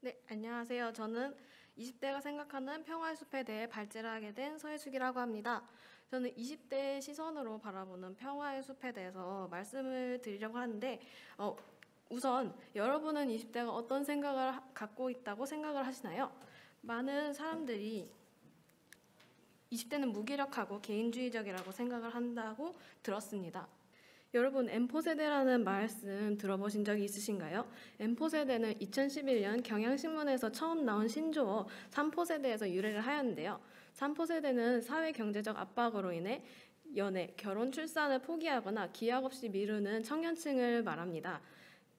네, 안녕하세요. 저는 20대가 생각하는 평화의 숲에 대해 발제를 하게 된 서혜숙이라고 합니다. 저는 20대의 시선으로 바라보는 평화의 숲에 대해서 말씀을 드리려고 하는데 우선 여러분은 20대가 어떤 생각을 갖고 있다고 생각을 하시나요? 많은 사람들이 20대는 무기력하고 개인주의적이라고 생각을 한다고 들었습니다. 여러분, M4세대라는 말씀 들어보신 적이 있으신가요? M4세대는 2011년 경향신문에서 처음 나온 신조어 3포세대에서 유래를 하였는데요. 3포세대는 사회 경제적 압박으로 인해 연애, 결혼, 출산을 포기하거나 기약 없이 미루는 청년층을 말합니다.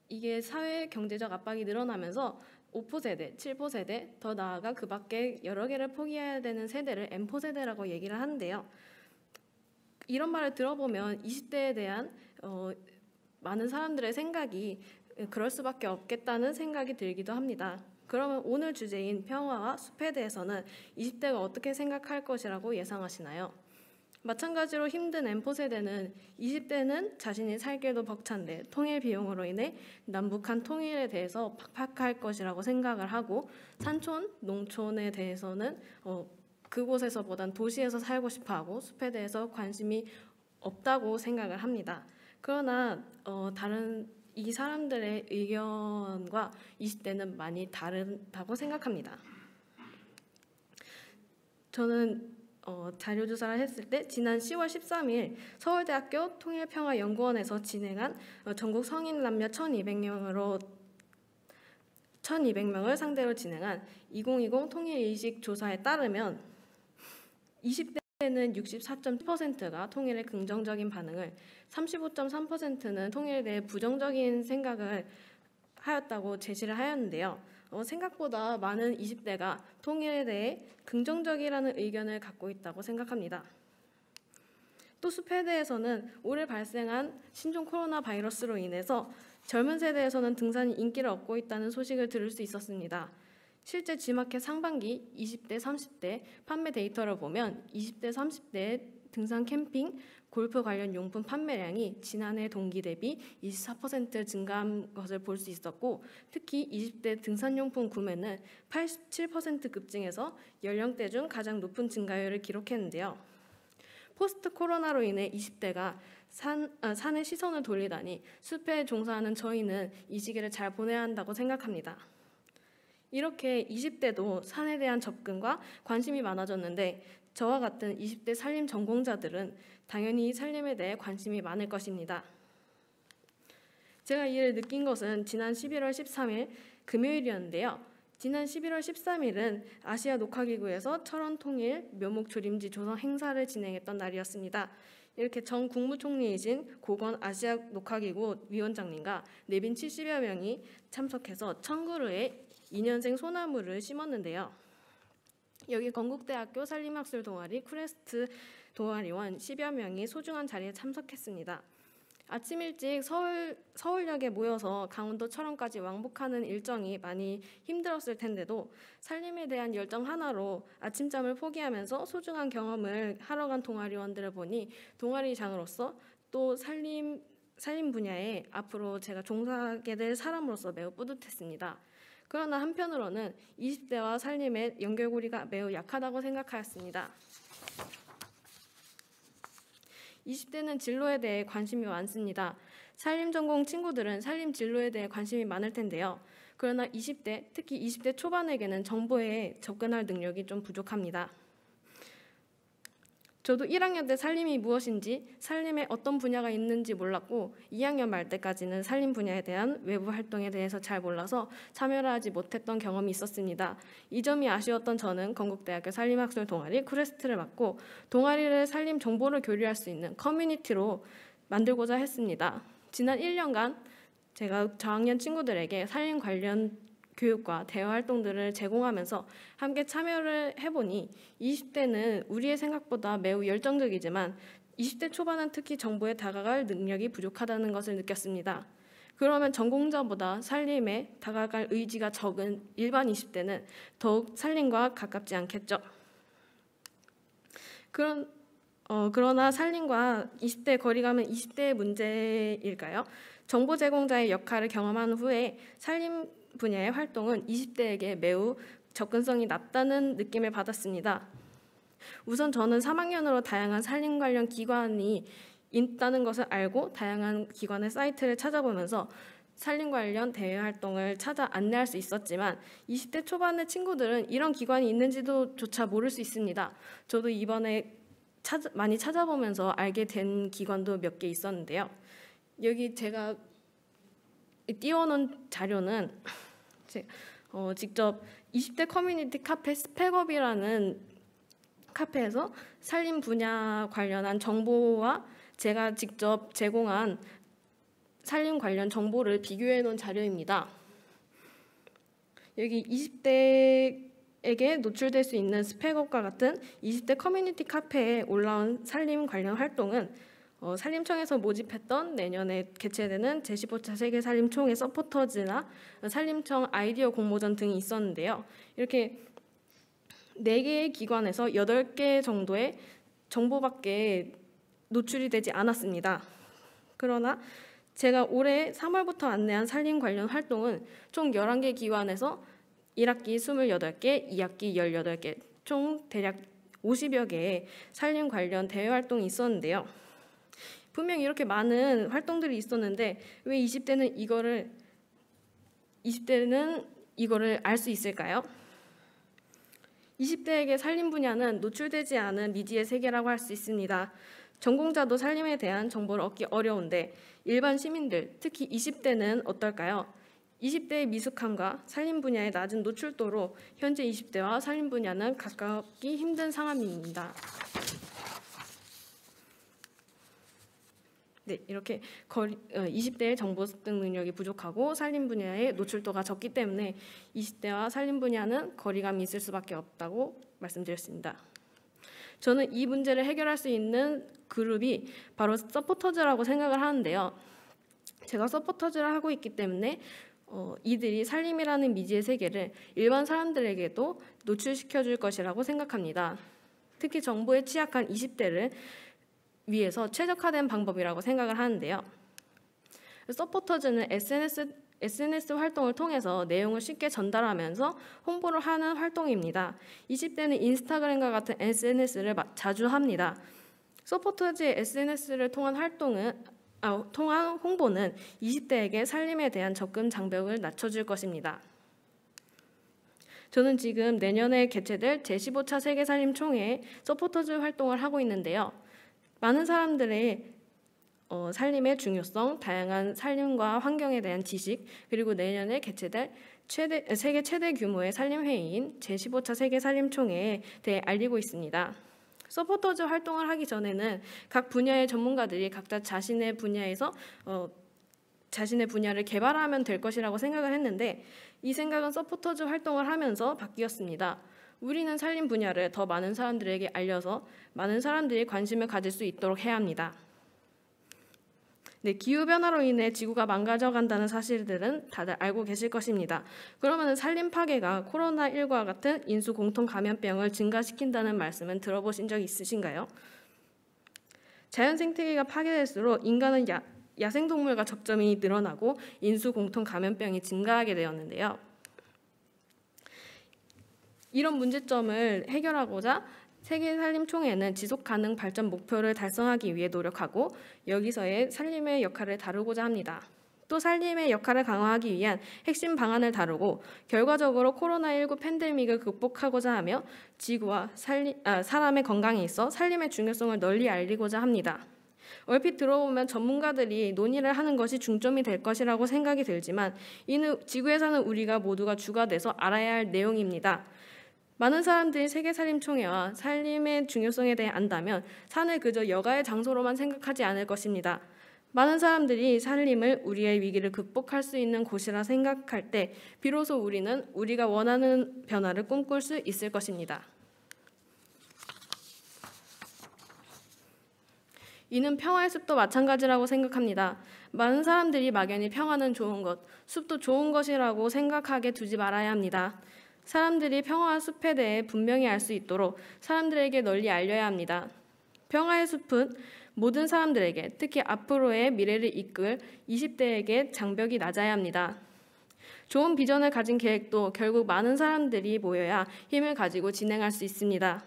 이게 사회 경제적 압박이 늘어나면서 5포세대, 7포세대, 더 나아가 그 밖에 여러 개를 포기해야 되는 세대를 M4세대라고 얘기를 하는데요. 이런 말을 들어보면 20대에 대한 많은 사람들의 생각이 그럴 수밖에 없겠다는 생각이 들기도 합니다. 그러면 오늘 주제인 평화와 숲에 대해서는 20대가 어떻게 생각할 것이라고 예상하시나요? 마찬가지로 힘든 M4세대는 20대는 자신이 살기도 벅찬데 통일 비용으로 인해 남북한 통일에 대해서 팍팍할 것이라고 생각을 하고 산촌, 농촌에 대해서는 그곳에서보단 도시에서 살고 싶어하고 숲에 대해서 관심이 없다고 생각을 합니다. 그러나 다른 이 사람들의 의견과 20대는 많이 다르다고 생각합니다. 저는 자료조사를 했을 때 지난 10월 13일 서울대학교 통일평화연구원에서 진행한 전국 성인 남녀 1,200명을 상대로 진행한 2020 통일의식 조사에 따르면 20대는 64.7%가 통일에 긍정적인 반응을, 35.3%는 통일에 대해 부정적인 생각을 하였다고 제시를 하였는데요. 생각보다 많은 20대가 통일에 대해 긍정적이라는 의견을 갖고 있다고 생각합니다. 또 숲에 대해서는 올해 발생한 신종 코로나 바이러스로 인해서 젊은 세대에서는 등산이 인기를 얻고 있다는 소식을 들을 수 있었습니다. 실제 G마켓 상반기 20대, 30대 판매 데이터를 보면 20대, 30대 등산 캠핑, 골프 관련 용품 판매량이 지난해 동기 대비 24% 증가한 것을 볼 수 있었고, 특히 20대 등산용품 구매는 87% 급증해서 연령대 중 가장 높은 증가율을 기록했는데요. 포스트 코로나로 인해 20대가 산에 시선을 돌리다니 숲에 종사하는 저희는 이 시기를 잘 보내야 한다고 생각합니다. 이렇게 20대도 산에 대한 접근과 관심이 많아졌는데 저와 같은 20대 산림 전공자들은 당연히 산림에 대해 관심이 많을 것입니다. 제가 이를 느낀 것은 지난 11월 13일 금요일이었는데요. 지난 11월 13일은 아시아 녹화기구에서 철원통일 묘목조림지 조성 행사를 진행했던 날이었습니다. 이렇게 전 국무총리이신 고건 아시아 녹화기구 위원장님과 내빈 70여 명이 참석해서 1000그루의 2년생 소나무를 심었는데요. 여기 건국대학교 산림학술 동아리 쿠레스트 동아리원 10여 명이 소중한 자리에 참석했습니다. 아침 일찍 서울역에 모여서 강원도 철원까지 왕복하는 일정이 많이 힘들었을 텐데도 산림에 대한 열정 하나로 아침잠을 포기하면서 소중한 경험을 하러 간 동아리원들을 보니 동아리장으로서 또 산림 분야에 앞으로 제가 종사하게 될 사람으로서 매우 뿌듯했습니다. 그러나 한편으로는 20대와 산림의 연결고리가 매우 약하다고 생각하였습니다. 20대는 진로에 대해 관심이 많습니다. 산림 전공 친구들은 산림 진로에 대해 관심이 많을 텐데요. 그러나 20대, 특히 20대 초반에게는 정보에 접근할 능력이 좀 부족합니다. 저도 1학년 때 산림이 무엇인지, 산림에 어떤 분야가 있는지 몰랐고 2학년 말 때까지는 산림 분야에 대한 외부 활동에 대해서 잘 몰라서 참여를 하지 못했던 경험이 있었습니다. 이 점이 아쉬웠던 저는 건국대학교 산림학술 동아리 쿠레스트를 맡고 동아리를 산림 정보를 교류할 수 있는 커뮤니티로 만들고자 했습니다. 지난 1년간 제가 저학년 친구들에게 산림 관련 교육과 대화 활동들을 제공하면서 함께 참여를 해보니 20대는 우리의 생각보다 매우 열정적이지만 20대 초반은 특히 정보에 다가갈 능력이 부족하다는 것을 느꼈습니다. 그러면 전공자보다 산림에 다가갈 의지가 적은 일반 20대는 더욱 산림과 가깝지 않겠죠. 그러나 산림과 20대의 거리감은 20대의 문제일까요? 정보 제공자의 역할을 경험한 후에 산림 분야의 활동은 20대에게 매우 접근성이 낮다는 느낌을 받았습니다. 우선 저는 3학년으로 다양한 산림 관련 기관이 있다는 것을 알고 다양한 기관의 사이트를 찾아보면서 산림 관련 대외 활동을 찾아 안내할 수 있었지만 20대 초반의 친구들은 이런 기관이 있는지도 조차 모를 수 있습니다. 저도 이번에 많이 찾아보면서 알게 된 기관도 몇 개 있었는데요. 여기 제가 띄워놓은 자료는 직접 20대 커뮤니티 카페 스펙업이라는 카페에서 산림 분야 관련한 정보와 제가 직접 제공한 산림 관련 정보를 비교해 놓은 자료입니다. 여기 20대에게 노출될 수 있는 스펙업과 같은 20대 커뮤니티 카페에 올라온 산림 관련 활동은 산림청에서 모집했던 내년에 개최되는 제15차 세계산림총회 서포터즈나 산림청 아이디어 공모전 등이 있었는데요. 이렇게 4개의 기관에서 8개 정도의 정보밖에 노출이 되지 않았습니다. 그러나 제가 올해 3월부터 안내한 산림 관련 활동은 총 11개 기관에서 1학기 28개, 2학기 18개, 총 대략 50여 개의 산림 관련 대외 활동이 있었는데요. 분명히 이렇게 많은 활동들이 있었는데 왜 20대는 이거를 알 수 있을까요? 20대에게 산림 분야는 노출되지 않은 미지의 세계라고 할 수 있습니다. 전공자도 산림에 대한 정보를 얻기 어려운데 일반 시민들, 특히 20대는 어떨까요? 20대의 미숙함과 산림 분야의 낮은 노출도로 현재 20대와 산림 분야는 가깝기 힘든 상황입니다. 네, 이렇게 20대의 정보 습득 능력이 부족하고 산림 분야의 노출도가 적기 때문에 20대와 산림 분야는 거리감이 있을 수밖에 없다고 말씀드렸습니다. 저는 이 문제를 해결할 수 있는 그룹이 바로 서포터즈라고 생각을 하는데요. 제가 서포터즈를 하고 있기 때문에 이들이 산림이라는 미지의 세계를 일반 사람들에게도 노출시켜 줄 것이라고 생각합니다. 특히 정보에 취약한 20대를 위해서 최적화된 방법이라고 생각을 하는데요. 서포터즈는 SNS 활동을 통해서 내용을 쉽게 전달하면서 홍보를 하는 활동입니다. 20대는 인스타그램과 같은 SNS를 자주 합니다. 서포터즈의 SNS를 통한 홍보는 20대에게 산림에 대한 접근 장벽을 낮춰줄 것입니다. 저는 지금 내년에 개최될 제15차 세계산림총회에 서포터즈 활동을 하고 있는데요. 많은 사람들의 산림의 중요성, 다양한 산림과 환경에 대한 지식, 그리고 내년에 개최될 세계 최대 규모의 산림회의인 제15차 세계산림총회에 대해 알리고 있습니다. 서포터즈 활동을 하기 전에는 각 분야의 전문가들이 각자 자신의 분야에서 자신의 분야를 개발하면 될 것이라고 생각을 했는데 이 생각은 서포터즈 활동을 하면서 바뀌었습니다. 우리는 산림 분야를 더 많은 사람들에게 알려서 많은 사람들이 관심을 가질 수 있도록 해야 합니다. 네, 기후변화로 인해 지구가 망가져간다는 사실들은 다들 알고 계실 것입니다. 그러면 산림 파괴가 코로나19와 같은 인수 공통 감염병을 증가시킨다는 말씀은 들어보신 적 있으신가요? 자연 생태계가 파괴될수록 인간은 야생동물과 접점이 늘어나고 인수 공통 감염병이 증가하게 되었는데요. 이런 문제점을 해결하고자 세계산림총회는 지속가능 발전 목표를 달성하기 위해 노력하고 여기서의 산림의 역할을 다루고자 합니다. 또 산림의 역할을 강화하기 위한 핵심 방안을 다루고 결과적으로 코로나19 팬데믹을 극복하고자 하며 지구와 사람의 건강에 있어 산림의 중요성을 널리 알리고자 합니다. 얼핏 들어보면 전문가들이 논의를 하는 것이 중점이 될 것이라고 생각이 들지만 이는 지구에 사는 우리가 모두가 주가 돼서 알아야 할 내용입니다. 많은 사람들이 세계산림총회와 산림의 중요성에 대해 안다면 산을 그저 여가의 장소로만 생각하지 않을 것입니다. 많은 사람들이 산림을 우리의 위기를 극복할 수 있는 곳이라 생각할 때 비로소 우리는 우리가 원하는 변화를 꿈꿀 수 있을 것입니다. 이는 평화의 숲도 마찬가지라고 생각합니다. 많은 사람들이 막연히 평화는 좋은 것, 숲도 좋은 것이라고 생각하게 두지 말아야 합니다. 사람들이 평화와 숲에 대해 분명히 알 수 있도록 사람들에게 널리 알려야 합니다. 평화의 숲은 모든 사람들에게, 특히 앞으로의 미래를 이끌 20대에게 장벽이 낮아야 합니다. 좋은 비전을 가진 계획도 결국 많은 사람들이 모여야 힘을 가지고 진행할 수 있습니다.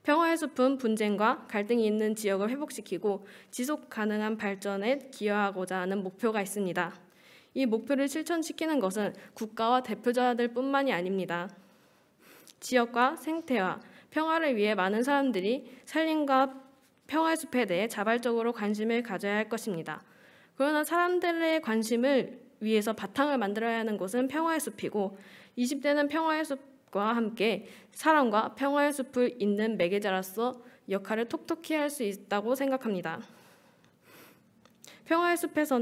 평화의 숲은 분쟁과 갈등이 있는 지역을 회복시키고 지속 가능한 발전에 기여하고자 하는 목표가 있습니다. 이 목표를 실천시키는 것은 국가와 대표자들뿐만이 아닙니다. 지역과 생태와 평화를 위해 많은 사람들이 산림과 평화의 숲에 대해 자발적으로 관심을 가져야 할 것입니다. 그러나 사람들의 관심을 위해서 바탕을 만들어야 하는 곳은 평화의 숲이고 20대는 평화의 숲과 함께 사랑과 평화의 숲을 잇는 매개자로서 역할을 톡톡히 할 수 있다고 생각합니다. 평화의 숲에서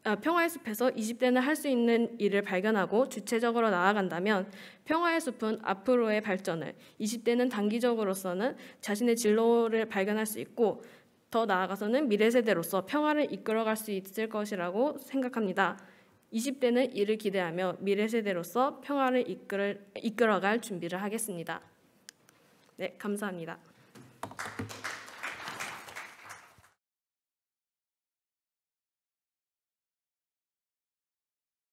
20대는 할 수 있는 일을 발견하고 주체적으로 나아간다면 평화의 숲은 앞으로의 발전을, 20대는 단기적으로서는 자신의 진로를 발견할 수 있고 더 나아가서는 미래 세대로서 평화를 이끌어갈 수 있을 것이라고 생각합니다. 20대는 이를 기대하며 미래 세대로서 평화를 이끌어갈 준비를 하겠습니다. 네, 감사합니다.